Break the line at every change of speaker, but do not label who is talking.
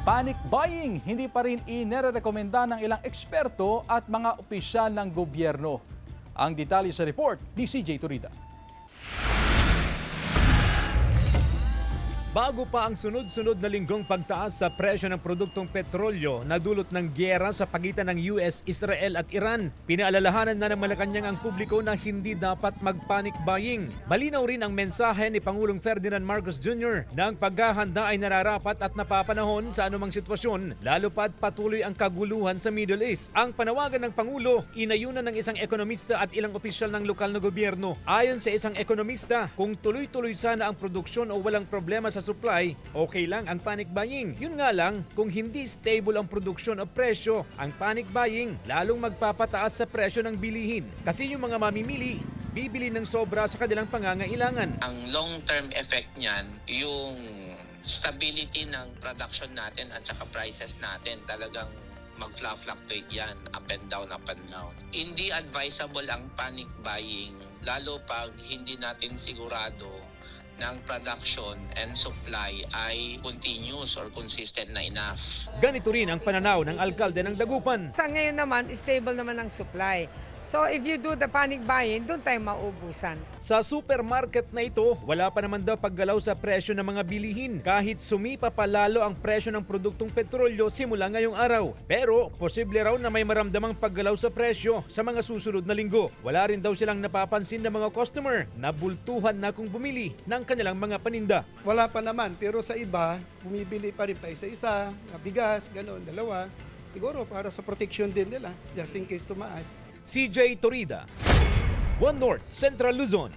Panic buying, hindi pa rin inirekomenda ng ilang eksperto at mga opisyal ng gobyerno. Ang detalye sa report ni CJ Turida.
Bago pa ang sunod-sunod na linggong pagtaas sa presyo ng produktong petrolyo na dulot ng gyera sa pagitan ng US, Israel at Iran, pinaalalahanan na ng Malacanang ang publiko na hindi dapat mag-panic buying. Malinaw rin ang mensahe ni Pangulong Ferdinand Marcos Jr. na ang paghahanda ay nararapat at napapanahon sa anumang sitwasyon, lalo pa't patuloy ang kaguluhan sa Middle East. Ang panawagan ng Pangulo, inayunan ng isang ekonomista at ilang opisyal ng lokal na gobyerno. Ayon sa isang ekonomista, kung tuloy-tuloy sana ang produksyon o walang problema sa supply, okay lang ang panic buying. Yun nga lang, kung hindi stable ang produksyon o presyo, ang panic buying lalong magpapataas sa presyo ng bilihin. Kasi yung mga mamimili, bibili ng sobra sa kanilang pangangailangan.
Ang long-term effect niyan, yung stability ng production natin at saka prices natin talagang mag-fluctuate yan, up and down, up and down. Hindi advisable ang panic buying, lalo pag hindi natin sigurado ng production and supply ay continuous or consistent na enough.
Ganito rin ang pananaw ng alkalde ng Dagupan.
Sa ngayon naman, stable naman ang supply. So if you do the panic buying, doon tayo maubusan.
Sa supermarket na ito, wala pa naman daw paggalaw sa presyo ng mga bilihin kahit sumipa pa lalo ang presyo ng produktong petrolyo simula ngayong araw. Pero posible raw na may maramdamang paggalaw sa presyo sa mga susunod na linggo. Wala rin daw silang napapansin na mga customer na bultuhan na kung bumili ng kanilang mga paninda.
Wala pa naman, pero sa iba, bumibili pa rin pa isa-isa, na bigas, gano'n, dalawa. Siguro para sa protection din nila, just in case tumaas.
CJ Torida, One North, Central Luzon.